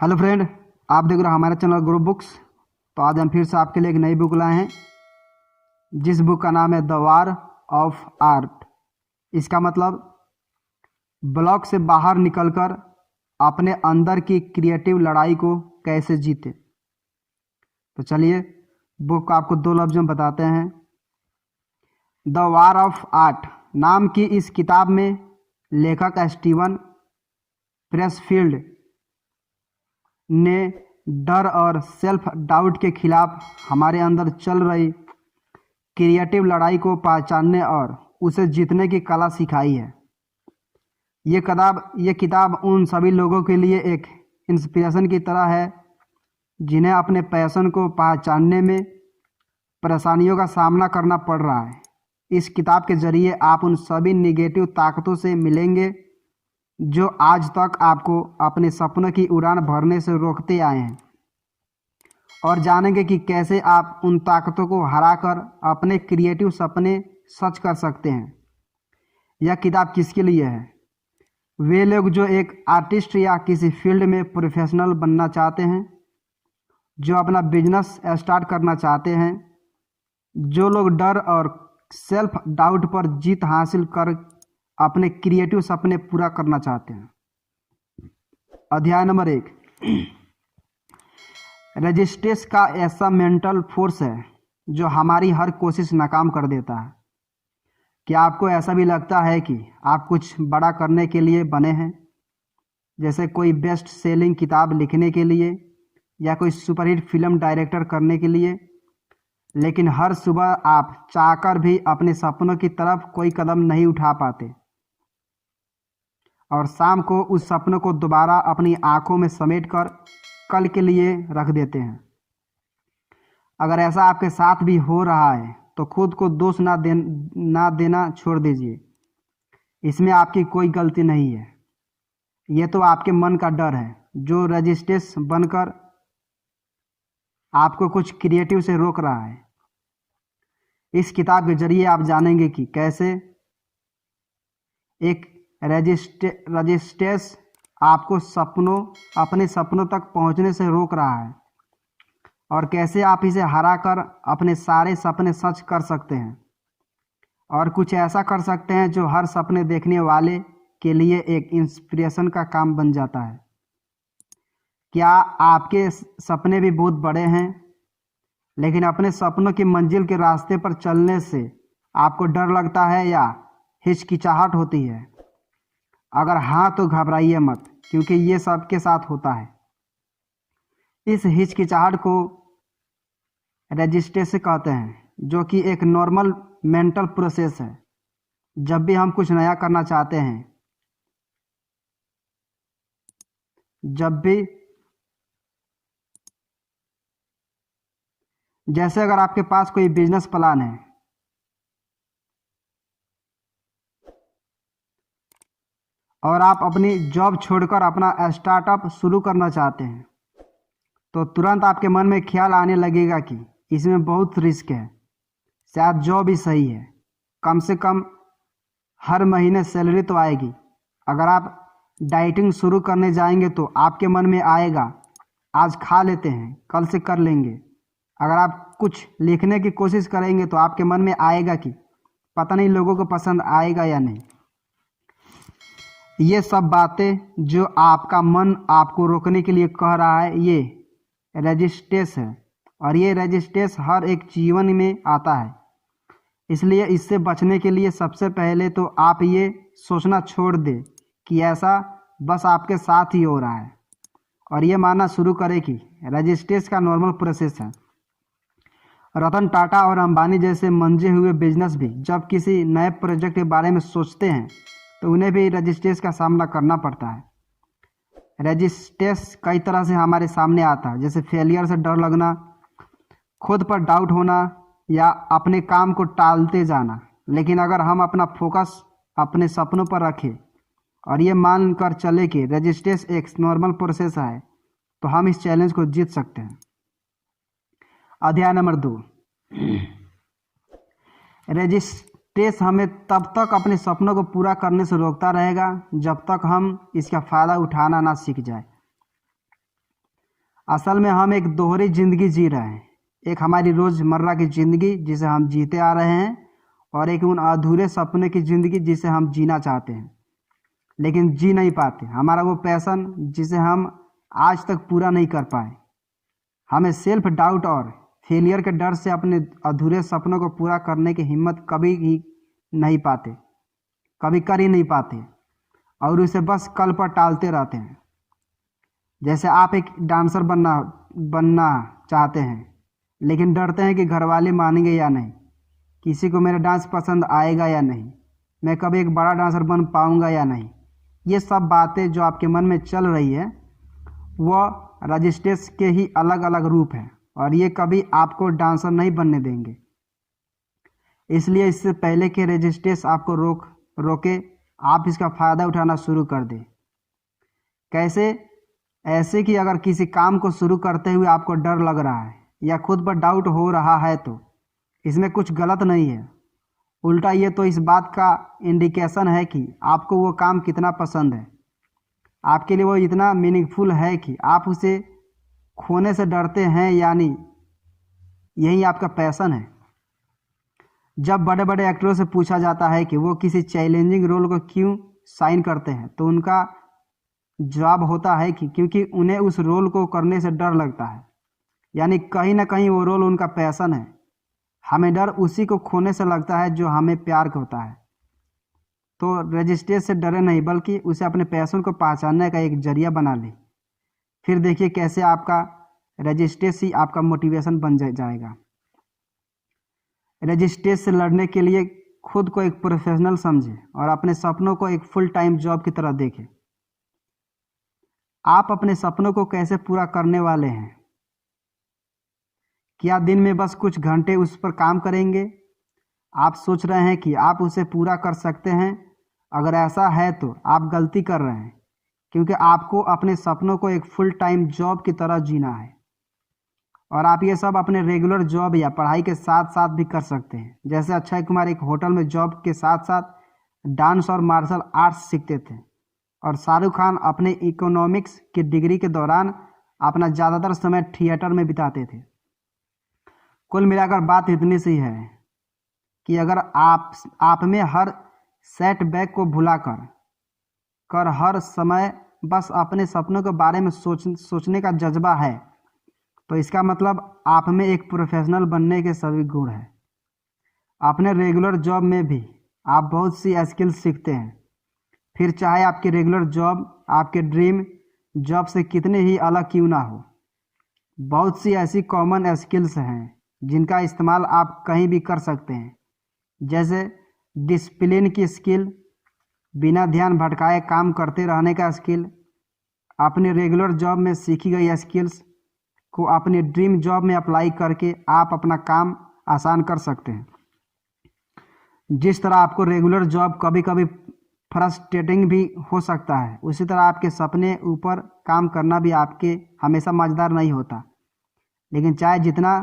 Hello friend, आप देख रहे हो हमारे चैनल ग्रुप बुक्स। तो आज हम फिर से आपके लिए एक नई बुक लाए हैं, जिस बुक का नाम है द वार ऑफ आर्ट। इसका मतलब ब्लॉक से बाहर निकलकर अपने अंदर की क्रिएटिव लड़ाई को कैसे जीते। तो चलिए बुक को आपको दो लफ्ज़ों में बताते हैं। द वार ऑफ आर्ट नाम की इस किताब में लेखक स्टीवन प्रेसफील्ड ने डर और सेल्फ डाउट के खिलाफ हमारे अंदर चल रही क्रिएटिव लड़ाई को पहचानने और उसे जीतने की कला सिखाई है। ये किताब उन सभी लोगों के लिए एक इंस्पिरेशन की तरह है जिन्हें अपने पैशन को पहचानने में परेशानियों का सामना करना पड़ रहा है। इस किताब के जरिए आप उन सभी नेगेटिव ताकतों से मिलेंगे जो आज तक आपको अपने सपनों की उड़ान भरने से रोकते आए हैं, और जानेंगे कि कैसे आप उन ताकतों को हराकर अपने क्रिएटिव सपने सच कर सकते हैं। यह किताब किसके लिए है? वे लोग जो एक आर्टिस्ट या किसी फील्ड में प्रोफेशनल बनना चाहते हैं, जो अपना बिजनेस स्टार्ट करना चाहते हैं, जो लोग डर और सेल्फ डाउट पर जीत हासिल कर अपने क्रिएटिव सपने पूरा करना चाहते हैं। अध्याय नंबर 1, रेजिस्टेंस का ऐसा मेंटल फोर्स है जो हमारी हर कोशिश नाकाम कर देता है। क्या आपको ऐसा भी लगता है कि आप कुछ बड़ा करने के लिए बने हैं, जैसे कोई बेस्ट सेलिंग किताब लिखने के लिए या कोई सुपरहिट फिल्म डायरेक्टर करने के लिए, लेकिन हर सुबह आप चाहकर भी अपने सपनों की तरफ कोई कदम नहीं उठा पाते और शाम को उस सपनों को दोबारा अपनी आंखों में समेटकर कल के लिए रख देते हैं? अगर ऐसा आपके साथ भी हो रहा है तो खुद को दोष ना देना छोड़ दीजिए। इसमें आपकी कोई गलती नहीं है। ये तो आपके मन का डर है जो रेजिस्टेंस बनकर आपको कुछ क्रिएटिव से रोक रहा है। इस किताब के जरिए आप जानेंगे कि कैसे एक रेजिस्टेंस आपको अपने सपनों तक पहुंचने से रोक रहा है और कैसे आप इसे हराकर अपने सारे सपने सच कर सकते हैं और कुछ ऐसा कर सकते हैं जो हर सपने देखने वाले के लिए एक इंस्पिरेशन का काम बन जाता है। क्या आपके सपने भी बहुत बड़े हैं, लेकिन अपने सपनों की मंजिल के रास्ते पर चलने से आपको डर लगता है या हिचकिचाहट होती है? अगर हाँ तो घबराइए मत, क्योंकि ये सबके साथ होता है। इस हिचकिचाहट को रेजिस्टेंस कहते हैं, जो कि एक नॉर्मल मेंटल प्रोसेस है। जब भी हम कुछ नया करना चाहते हैं, जैसे अगर आपके पास कोई बिजनेस प्लान है और आप अपनी जॉब छोड़कर अपना स्टार्टअप शुरू करना चाहते हैं, तो तुरंत आपके मन में ख्याल आने लगेगा कि इसमें बहुत रिस्क है, शायद जॉब ही सही है, कम से कम हर महीने सैलरी तो आएगी। अगर आप डाइटिंग शुरू करने जाएंगे तो आपके मन में आएगा आज खा लेते हैं, कल से कर लेंगे। अगर आप कुछ लिखने की कोशिश करेंगे तो आपके मन में आएगा कि पता नहीं लोगों को पसंद आएगा या नहीं। ये सब बातें जो आपका मन आपको रोकने के लिए कह रहा है, ये रेजिस्टेंस है, और ये रेजिस्टेंस हर एक जीवन में आता है। इसलिए इससे बचने के लिए सबसे पहले तो आप ये सोचना छोड़ दें कि ऐसा बस आपके साथ ही हो रहा है, और ये मानना शुरू करें कि रेजिस्टेंस का नॉर्मल प्रोसेस है। रतन टाटा और अंबानी जैसे मंजे हुए बिजनेस भी जब किसी नए प्रोजेक्ट के बारे में सोचते हैं तो उन्हें भी रेजिस्टेंस का सामना करना पड़ता है। रेजिस्टेंस कई तरह से हमारे सामने आता है, जैसे फेलियर से डर लगना, खुद पर डाउट होना या अपने काम को टालते जाना। लेकिन अगर हम अपना फोकस अपने सपनों पर रखें और ये मान कर चले कि रेजिस्टेंस एक नॉर्मल प्रोसेस है, तो हम इस चैलेंज को जीत सकते हैं। अध्याय नंबर 2, रेजिस्टेंस हमें तब तक अपने सपनों को पूरा करने से रोकता रहेगा जब तक हम इसका फ़ायदा उठाना ना सीख जाए। असल में हम एक दोहरी ज़िंदगी जी रहे हैं, एक हमारी रोज़मर्रा की ज़िंदगी जिसे हम जीते आ रहे हैं, और एक उन अधूरे सपने की ज़िंदगी जिसे हम जीना चाहते हैं लेकिन जी नहीं पाते। हमारा वो पैशन जिसे हम आज तक पूरा नहीं कर पाए। हमें सेल्फ डाउट और फेलियर के डर से अपने अधूरे सपनों को पूरा करने की हिम्मत कभी ही नहीं पाते, कभी कर ही नहीं पाते, और उसे बस कल पर टालते रहते हैं। जैसे आप एक डांसर बनना चाहते हैं लेकिन डरते हैं कि घर वाले मानेंगे या नहीं, किसी को मेरा डांस पसंद आएगा या नहीं, मैं कभी एक बड़ा डांसर बन पाऊंगा या नहीं। ये सब बातें जो आपके मन में चल रही है वह रजिस्ट्रेस के ही अलग अलग रूप हैं, और ये कभी आपको डांसर नहीं बनने देंगे। इसलिए इससे पहले कि रजिस्ट्रेस आपको रोके, आप इसका फ़ायदा उठाना शुरू कर दें। कैसे? ऐसे कि अगर किसी काम को शुरू करते हुए आपको डर लग रहा है या खुद पर डाउट हो रहा है तो इसमें कुछ गलत नहीं है। उल्टा ये तो इस बात का इंडिकेशन है कि आपको वो काम कितना पसंद है, आपके लिए वो इतना मीनिंगफुल है कि आप उसे खोने से डरते हैं, यानी यही आपका पैशन है। जब बड़े बड़े एक्टरों से पूछा जाता है कि वो किसी चैलेंजिंग रोल को क्यों साइन करते हैं तो उनका जवाब होता है कि क्योंकि उन्हें उस रोल को करने से डर लगता है, यानी कहीं ना कहीं वो रोल उनका पैशन है। हमें डर उसी को खोने से लगता है जो हमें प्यार होता है। तो रजिस्ट्रेस से डरे नहीं, बल्कि उसे अपने पैशन को पहचानने का एक जरिया बना ले। फिर देखिए कैसे आपका रजिस्ट्रेस ही आपका मोटिवेशन बन जाएगा। रजिस्ट्रेस से लड़ने के लिए खुद को एक प्रोफेशनल समझे और अपने सपनों को एक फुल टाइम जॉब की तरह देखें। आप अपने सपनों को कैसे पूरा करने वाले हैं? क्या दिन में बस कुछ घंटे उस पर काम करेंगे? आप सोच रहे हैं कि आप उसे पूरा कर सकते हैं? अगर ऐसा है तो आप गलती कर रहे हैं, क्योंकि आपको अपने सपनों को एक फुल टाइम जॉब की तरह जीना है। और आप ये सब अपने रेगुलर जॉब या पढ़ाई के साथ साथ भी कर सकते हैं। जैसे अक्षय कुमार एक होटल में जॉब के साथ साथ डांस और मार्शल आर्ट्स सीखते थे, और शाहरुख खान अपने इकोनॉमिक्स की डिग्री के दौरान अपना ज़्यादातर समय थिएटर में बिताते थे। कुल मिलाकर बात इतनी सी है कि अगर आप में हर सेटबैक को भुलाकर हर समय बस अपने सपनों के बारे में सोचने का जज्बा है, तो इसका मतलब आप में एक प्रोफेशनल बनने के सभी गुण हैं। अपने रेगुलर जॉब में भी आप बहुत सी स्किल्स सीखते हैं, फिर चाहे आपकी रेगुलर जॉब आपके ड्रीम जॉब से कितने ही अलग क्यों ना हो। बहुत सी ऐसी कॉमन स्किल्स हैं जिनका इस्तेमाल आप कहीं भी कर सकते हैं, जैसे डिसिप्लिन की स्किल, बिना ध्यान भटकाए काम करते रहने का स्किल। अपने रेगुलर जॉब में सीखी गई स्किल्स को अपने ड्रीम जॉब में अप्लाई करके आप अपना काम आसान कर सकते हैं। जिस तरह आपको रेगुलर जॉब कभी कभी फ्रस्ट्रेटिंग भी हो सकता है, उसी तरह आपके सपने ऊपर काम करना भी आपके हमेशा मज़ेदार नहीं होता। लेकिन चाहे जितना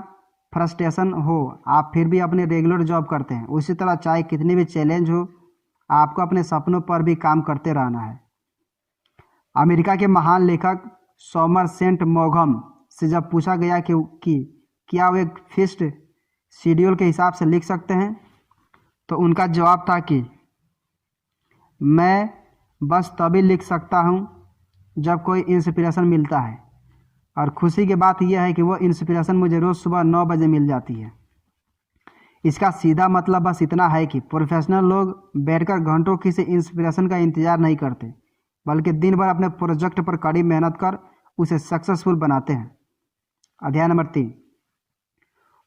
फ्रस्ट्रेशन हो, आप फिर भी अपने रेगुलर जॉब करते हैं। उसी तरह चाहे कितनी भी चैलेंज हो, आपको अपने सपनों पर भी काम करते रहना है। अमेरिका के महान लेखक सॉमरसेट मॉघम से जब पूछा गया कि क्या वो एक फिक्स्ड शेड्यूल के हिसाब से लिख सकते हैं, तो उनका जवाब था कि मैं बस तभी लिख सकता हूँ जब कोई इंस्पिरेशन मिलता है, और खुशी की बात यह है कि वो इंस्पिरेशन मुझे रोज़ सुबह 9 बजे मिल जाती है। इसका सीधा मतलब बस इतना है कि प्रोफेशनल लोग बैठकर घंटों किसी इंस्पिरेशन का इंतज़ार नहीं करते, बल्कि दिन भर अपने प्रोजेक्ट पर कड़ी मेहनत कर उसे सक्सेसफुल बनाते हैं। अध्याय नंबर 3,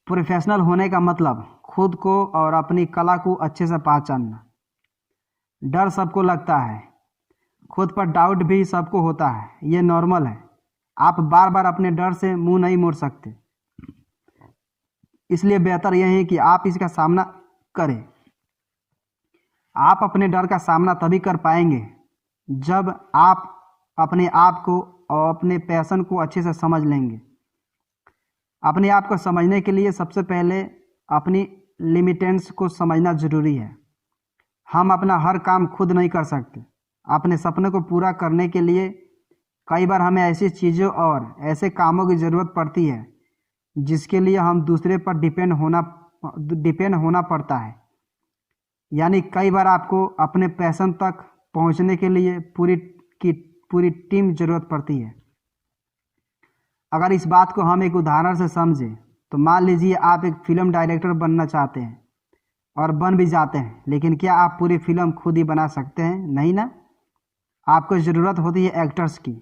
प्रोफेशनल होने का मतलब खुद को और अपनी कला को अच्छे से पहचानना। डर सबको लगता है, खुद पर डाउट भी सबको होता है, ये नॉर्मल है। आप बार बार अपने डर से मुंह नहीं मोड़ सकते, इसलिए बेहतर यह है कि आप इसका सामना करें। आप अपने डर का सामना तभी कर पाएंगे जब आप अपने आप को और अपने पैशन को अच्छे से समझ लेंगे। अपने आप को समझने के लिए सबसे पहले अपनी लिमिटेंस को समझना ज़रूरी है। हम अपना हर काम खुद नहीं कर सकते। अपने सपने को पूरा करने के लिए कई बार हमें ऐसी चीज़ों और ऐसे कामों की ज़रूरत पड़ती है जिसके लिए हम दूसरे पर डिपेंड होना पड़ता है। यानी कई बार आपको अपने पैशन तक पहुंचने के लिए पूरी टीम ज़रूरत पड़ती है। अगर इस बात को हम एक उदाहरण से समझें तो मान लीजिए आप एक फिल्म डायरेक्टर बनना चाहते हैं और बन भी जाते हैं, लेकिन क्या आप पूरी फिल्म खुद ही बना सकते हैं? नहीं ना। आपको ज़रूरत होती है एक्टर्स की,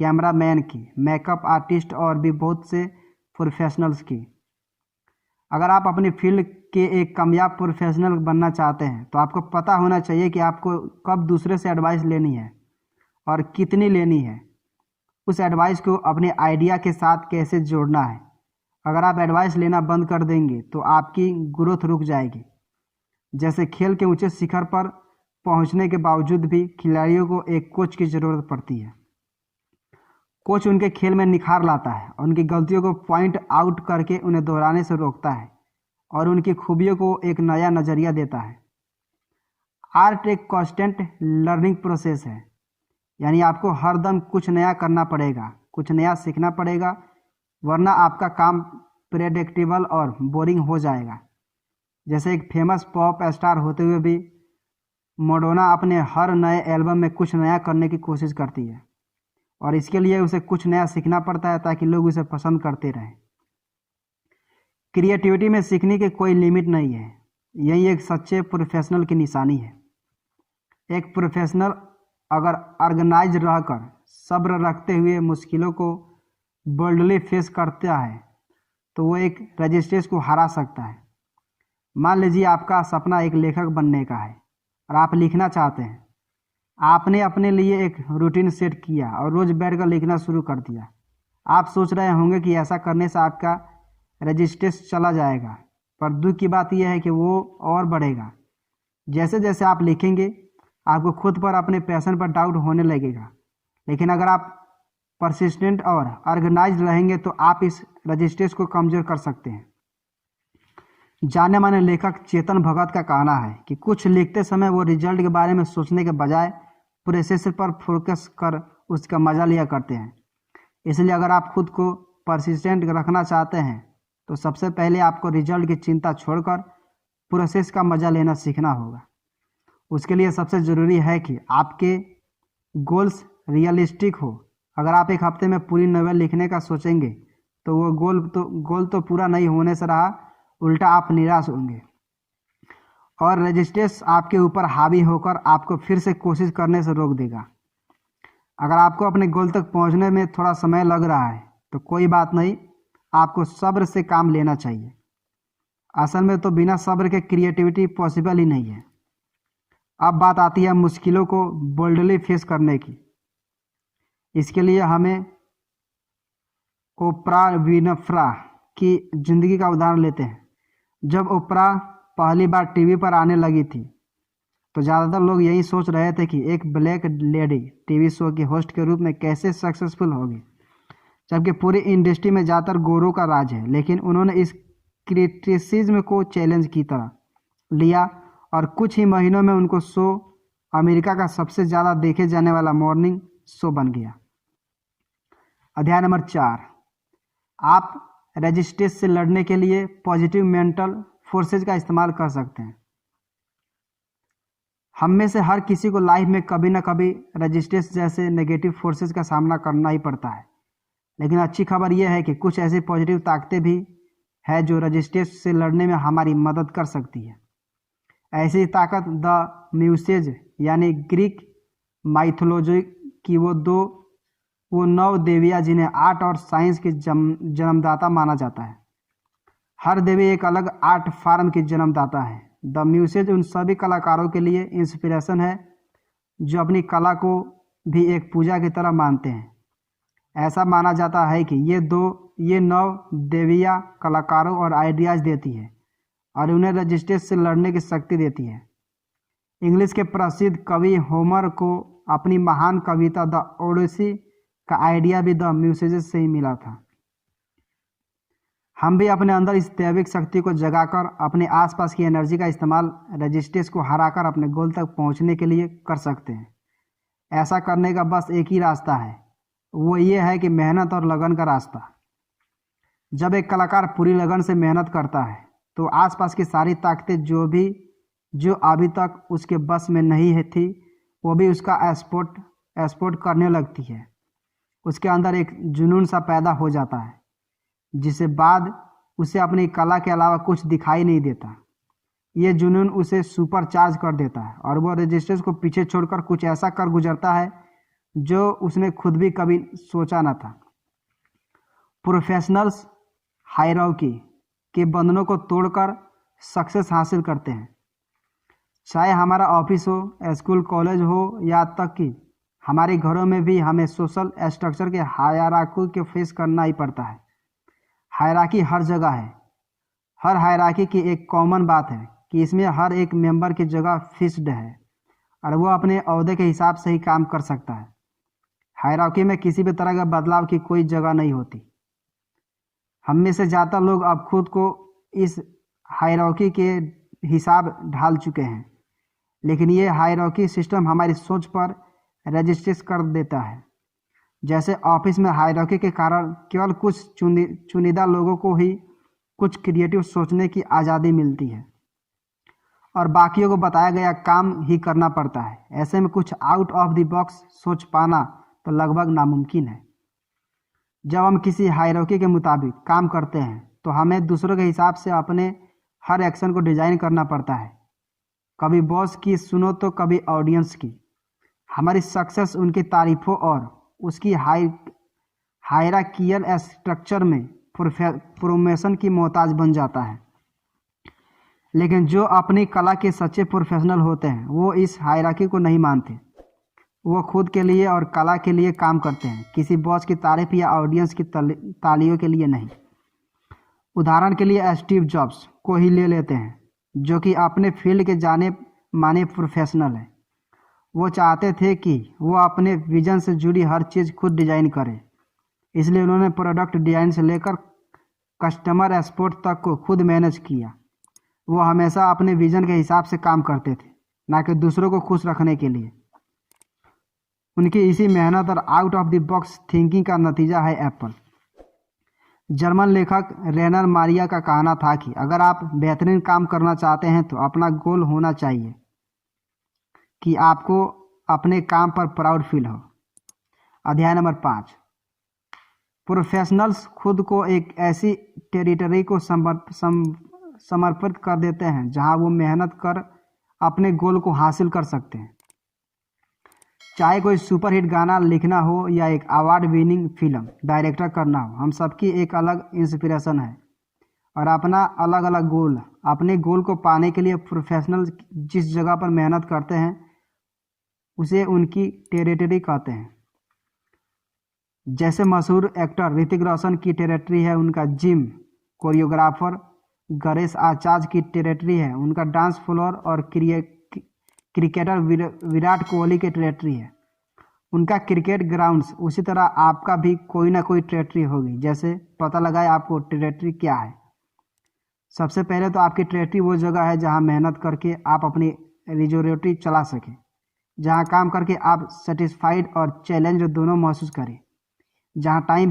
कैमरामैन की, मेकअप आर्टिस्ट और भी बहुत से प्रोफेशनल्स की। अगर आप अपनी फील्ड के एक कामयाब प्रोफेशनल बनना चाहते हैं तो आपको पता होना चाहिए कि आपको कब दूसरे से एडवाइस लेनी है और कितनी लेनी है। उस एडवाइस को अपने आइडिया के साथ कैसे जोड़ना है। अगर आप एडवाइस लेना बंद कर देंगे तो आपकी ग्रोथ रुक जाएगी। जैसे खेल के ऊंचे शिखर पर पहुंचने के बावजूद भी खिलाड़ियों को एक कोच की ज़रूरत पड़ती है। कोच उनके खेल में निखार लाता है और उनकी गलतियों को पॉइंट आउट करके उन्हें दोहराने से रोकता है और उनकी खूबियों को एक नया नज़रिया देता है। आर्ट एक कांस्टेंट लर्निंग प्रोसेस है, यानी आपको हर दम कुछ नया करना पड़ेगा, कुछ नया सीखना पड़ेगा, वरना आपका काम प्रेडिक्टेबल और बोरिंग हो जाएगा। जैसे एक फेमस पॉप स्टार होते हुए भी मैडोना अपने हर नए एल्बम में कुछ नया करने की कोशिश करती है और इसके लिए उसे कुछ नया सीखना पड़ता है ताकि लोग उसे पसंद करते रहें। क्रिएटिविटी में सीखने के कोई लिमिट नहीं है, यही एक सच्चे प्रोफेशनल की निशानी है। एक प्रोफेशनल अगर ऑर्गेनाइज रहकर सब्र रखते हुए मुश्किलों को बोल्डली फेस करता है तो वो एक रेजिस्टेंस को हरा सकता है। मान लीजिए आपका सपना एक लेखक बनने का है और आप लिखना चाहते हैं। आपने अपने लिए एक रूटीन सेट किया और रोज़ बैठकर लिखना शुरू कर दिया। आप सोच रहे होंगे कि ऐसा करने से आपका रेजिस्टेंस चला जाएगा, पर दुख की बात यह है कि वो और बढ़ेगा। जैसे जैसे आप लिखेंगे आपको खुद पर, अपने पैशन पर डाउट होने लगेगा। लेकिन अगर आप परसिस्टेंट और ऑर्गेनाइज्ड रहेंगे तो आप इस रेजिस्टेंस को कमज़ोर कर सकते हैं। जाने माने लेखक चेतन भगत का कहना है कि कुछ लिखते समय वो रिजल्ट के बारे में सोचने के बजाय प्रोसेस पर फोकस कर उसका मजा लिया करते हैं। इसलिए अगर आप खुद को परसिस्टेंट रखना चाहते हैं तो सबसे पहले आपको रिजल्ट की चिंता छोड़कर प्रोसेस का मजा लेना सीखना होगा। उसके लिए सबसे ज़रूरी है कि आपके गोल्स रियलिस्टिक हो। अगर आप एक हफ्ते में पूरी नॉवेल लिखने का सोचेंगे तो वो गोल तो पूरा नहीं होने से रहा, उल्टा आप निराश होंगे और रेजिस्टेंस आपके ऊपर हावी होकर आपको फिर से कोशिश करने से रोक देगा। अगर आपको अपने गोल तक पहुंचने में थोड़ा समय लग रहा है तो कोई बात नहीं, आपको सब्र से काम लेना चाहिए। असल में तो बिना सब्र के क्रिएटिविटी पॉसिबल ही नहीं है। अब बात आती है मुश्किलों को बोल्डली फेस करने की। इसके लिए हमें ओप्रा विनफ्रे की ज़िंदगी का उदाहरण लेते हैं। जब ओप्रा पहली बार टीवी पर आने लगी थी तो ज़्यादातर लोग यही सोच रहे थे कि एक ब्लैक लेडी टीवी शो की होस्ट के रूप में कैसे सक्सेसफुल होगी, जबकि पूरी इंडस्ट्री में ज़्यादातर गोरों का राज है। लेकिन उन्होंने इस क्रिटिसिज्म को चैलेंज की तरह लिया और कुछ ही महीनों में उनको शो अमेरिका का सबसे ज़्यादा देखे जाने वाला मॉर्निंग शो बन गया। अध्याय नंबर 4, आप रेजिस्टेंस से लड़ने के लिए पॉजिटिव मेंटल फोर्सेज का इस्तेमाल कर सकते हैं। हम में से हर किसी को लाइफ में कभी ना कभी रेजिस्टेंस जैसे नेगेटिव फोर्सेज का सामना करना ही पड़ता है। लेकिन अच्छी खबर यह है कि कुछ ऐसी पॉजिटिव ताकतें भी है जो रेजिस्टेंस से लड़ने में हमारी मदद कर सकती है। ऐसी ताकत द म्यूसेज यानी ग्रीक माइथोलॉजी की वो 9 देवियाँ जिन्हें आर्ट और साइंस की जन्मदाता माना जाता है। हर देवी एक अलग आर्ट फॉर्म की जन्मदाता है। द म्यूसेज उन सभी कलाकारों के लिए इंस्पिरेशन है जो अपनी कला को भी एक पूजा की तरह मानते हैं। ऐसा माना जाता है कि ये 9 देवियाँ कलाकारों और आइडियाज़ देती है और उन्हें रेजिस्टेंस से लड़ने की शक्ति देती है। इंग्लिश के प्रसिद्ध कवि होमर को अपनी महान कविता द ओडिसी का आइडिया भी द म्यूसेजेस से ही मिला था। हम भी अपने अंदर इस दैविक शक्ति को जगाकर अपने आसपास की एनर्जी का इस्तेमाल रेजिस्टेंस को हराकर अपने गोल तक पहुंचने के लिए कर सकते हैं। ऐसा करने का बस एक ही रास्ता है, वो ये है कि मेहनत और लगन का रास्ता। जब एक कलाकार पूरी लगन से मेहनत करता है तो आसपास की सारी ताकतें जो अभी तक उसके बस में नहीं है थी, वो भी उसका एक्सपोर्ट करने लगती है। उसके अंदर एक जुनून सा पैदा हो जाता है, जिसके बाद उसे अपनी कला के अलावा कुछ दिखाई नहीं देता। ये जुनून उसे सुपर चार्ज कर देता है और वो रेजिस्टेंस को पीछे छोड़कर कुछ ऐसा कर गुजरता है जो उसने खुद भी कभी सोचा न था। प्रोफेशनल्स हायरार्की के बंधनों को तोड़कर सक्सेस हासिल करते हैं। चाहे हमारा ऑफिस हो, स्कूल, कॉलेज हो, या तक कि हमारे घरों में भी हमें सोशल स्ट्रक्चर के हायरार्की को फेस करना ही पड़ता है। हायरार्की हर जगह है। हर हायरार्की की एक कॉमन बात है कि इसमें हर एक मेंबर की जगह फिक्स्ड है और वो अपने ओहदे के हिसाब से ही काम कर सकता है। हायरार्की में किसी भी तरह का बदलाव की कोई जगह नहीं होती। हम में से ज़्यादातर लोग अब खुद को इस हायरार्की के हिसाब ढाल चुके हैं, लेकिन ये हायरार्की सिस्टम हमारी सोच पर रेजिस्टेंस कर देता है। जैसे ऑफिस में हायरार्की के कारण केवल कुछ चुनिंदा लोगों को ही कुछ क्रिएटिव सोचने की आज़ादी मिलती है और बाकियों को बताया गया काम ही करना पड़ता है। ऐसे में कुछ आउट ऑफ द बॉक्स सोच पाना तो लगभग नामुमकिन है। जब हम किसी हायरार्की के मुताबिक काम करते हैं तो हमें दूसरों के हिसाब से अपने हर एक्शन को डिज़ाइन करना पड़ता है। कभी बॉस की सुनो तो कभी ऑडियंस की। हमारी सक्सेस उनकी तारीफों और उसकी हायरार्कियल स्ट्रक्चर में प्रमोशन की मोहताज बन जाता है। लेकिन जो अपनी कला के सच्चे प्रोफेशनल होते हैं वो इस हायरार्की को नहीं मानते। वो खुद के लिए और कला के लिए काम करते हैं, किसी बॉस की तारीफ या ऑडियंस की तालियों के लिए नहीं। उदाहरण के लिए स्टीव जॉब्स को ही ले लेते हैं, जो कि अपने फील्ड के जाने माने प्रोफेशनल है। वो चाहते थे कि वो अपने विजन से जुड़ी हर चीज़ खुद डिज़ाइन करें, इसलिए उन्होंने प्रोडक्ट डिज़ाइन से लेकर कस्टमर एक्सपोर्ट तक को खुद मैनेज किया। वो हमेशा अपने विजन के हिसाब से काम करते थे, ना कि दूसरों को खुश रखने के लिए। उनकी इसी मेहनत और out of the box thinking का नतीजा है एप्पल। जर्मन लेखक रेनर मारिया का कहना था कि अगर आप बेहतरीन काम करना चाहते हैं तो अपना गोल होना चाहिए कि आपको अपने काम पर प्राउड फील हो। अध्याय नंबर 5। प्रोफेशनल्स खुद को एक ऐसी टेरिटरी को समर्पित कर देते हैं जहां वो मेहनत कर अपने गोल को हासिल कर सकते हैं। चाहे कोई सुपरहिट गाना लिखना हो या एक अवार्ड विनिंग फिल्म डायरेक्टर करना हो, हम सबकी एक अलग इंस्पिरेशन है और अपना अलग अलग गोल। अपने गोल को पाने के लिए प्रोफेशनल जिस जगह पर मेहनत करते हैं उसे उनकी टेरिटरी कहते हैं। जैसे मशहूर एक्टर ऋतिक रोशन की टेरिटरी है उनका जिम, कोरियोग्राफर गणेश आचार्य की टेरिटरी है उनका डांस फ्लोर और क्रिकेटर विराट कोहली की टेरिटरी है उनका क्रिकेट ग्राउंड्स। उसी तरह आपका भी कोई ना कोई टेरिटरी होगी। जैसे पता लगाए आपको टेरिटरी क्या है। सबसे पहले तो आपकी टेरिटरी वो जगह है जहां मेहनत करके आप अपनी रिजोरेटरी चला सकें, जहां काम करके आप सेटिस्फाइड और चैलेंज दोनों महसूस करें, जहां टाइम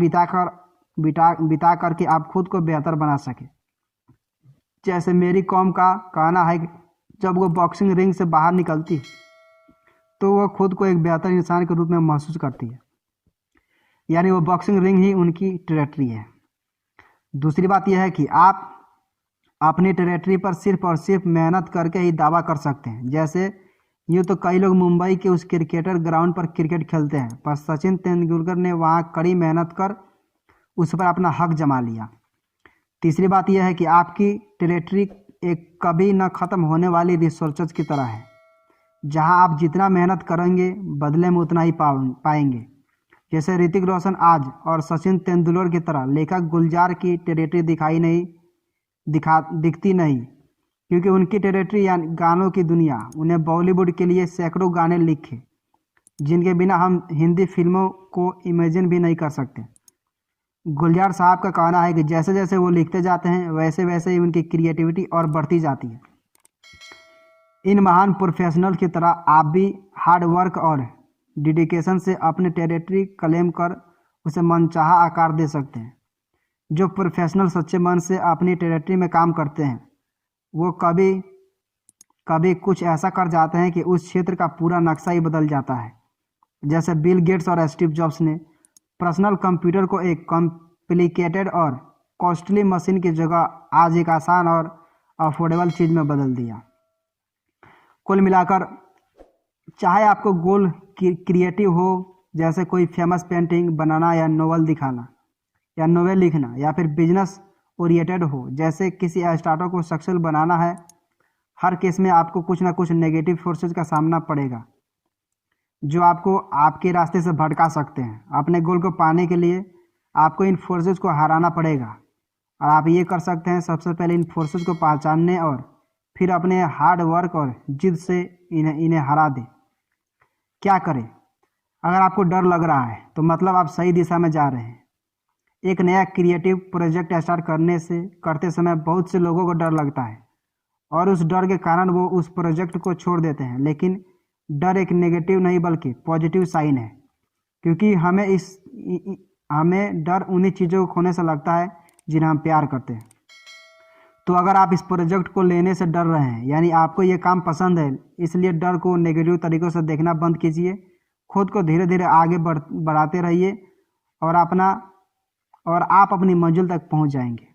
बिता करके आप खुद को बेहतर बना सकें। जैसे मेरी कॉम का कहना है कि जब वो बॉक्सिंग रिंग से बाहर निकलती तो वो खुद को एक बेहतर इंसान के रूप में महसूस करती है, यानी वो बॉक्सिंग रिंग ही उनकी टेरिटरी है। दूसरी बात यह है कि आप अपनी टेरिटरी पर सिर्फ और सिर्फ मेहनत करके ही दावा कर सकते हैं। जैसे यूँ तो कई लोग मुंबई के उस क्रिकेटर ग्राउंड पर क्रिकेट खेलते हैं, पर सचिन तेंदुलकर ने वहाँ कड़ी मेहनत कर उस पर अपना हक जमा लिया। तीसरी बात यह है कि आपकी टेरिटरी एक कभी न ख़त्म होने वाली रिसोर्सेज की तरह है, जहां आप जितना मेहनत करेंगे बदले में उतना ही पाएंगे। जैसे ऋतिक रोशन आज और सचिन तेंदुलकर की तरह लेखक गुलजार की टेरिटरी दिखती नहीं, क्योंकि उनकी टेरिटरी यानी गानों की दुनिया। उन्हें बॉलीवुड के लिए सैकड़ों गाने लिखे जिनके बिना हम हिंदी फिल्मों को इमेजिन भी नहीं कर सकते। गुलजार साहब का कहना है कि जैसे जैसे वो लिखते जाते हैं वैसे वैसे ही उनकी क्रिएटिविटी और बढ़ती जाती है। इन महान प्रोफेशनल की तरह आप भी हार्ड वर्क और डेडिकेशन से अपने टेरिटरी क्लेम कर उसे मनचाहा आकार दे सकते हैं। जो प्रोफेशनल सच्चे मन से अपनी टेरिटरी में काम करते हैं वो कभी कभी कुछ ऐसा कर जाते हैं कि उस क्षेत्र का पूरा नक्शा ही बदल जाता है। जैसे बिल गेट्स और स्टीव जॉब्स ने पर्सनल कंप्यूटर को एक कॉम्प्लिकेटेड और कॉस्टली मशीन की जगह आज एक आसान और अफोर्डेबल चीज़ में बदल दिया। कुल मिलाकर चाहे आपको गोल क्रिएटिव हो, जैसे कोई फेमस पेंटिंग बनाना या नोवेल दिखाना या नोवेल लिखना, या फिर बिजनेस ओरिएंटेड हो, जैसे किसी स्टार्टअप को सक्सेसफुल बनाना है, हर केस में आपको कुछ ना कुछ नेगेटिव फोर्सेस का सामना पड़ेगा जो आपको आपके रास्ते से भटका सकते हैं। अपने गोल को पाने के लिए आपको इन फोर्सेस को हराना पड़ेगा और आप ये कर सकते हैं सबसे पहले इन फोर्सेस को पहचानने और फिर अपने हार्ड वर्क और जिद से इन्हें हरा दें। क्या करें? अगर आपको डर लग रहा है तो मतलब आप सही दिशा में जा रहे हैं। एक नया क्रिएटिव प्रोजेक्ट स्टार्ट करते समय बहुत से लोगों को डर लगता है और उस डर के कारण वो उस प्रोजेक्ट को छोड़ देते हैं। लेकिन डर एक नेगेटिव नहीं बल्कि पॉजिटिव साइन है, क्योंकि हमें डर उन्हीं चीज़ों को खोने से लगता है जिन्हें हम प्यार करते हैं। तो अगर आप इस प्रोजेक्ट को लेने से डर रहे हैं, यानी आपको ये काम पसंद है, इसलिए डर को नेगेटिव तरीक़ों से देखना बंद कीजिए। खुद को धीरे धीरे आगे बढ़ाते रहिए और आप अपनी मंजिल तक पहुंच जाएंगे।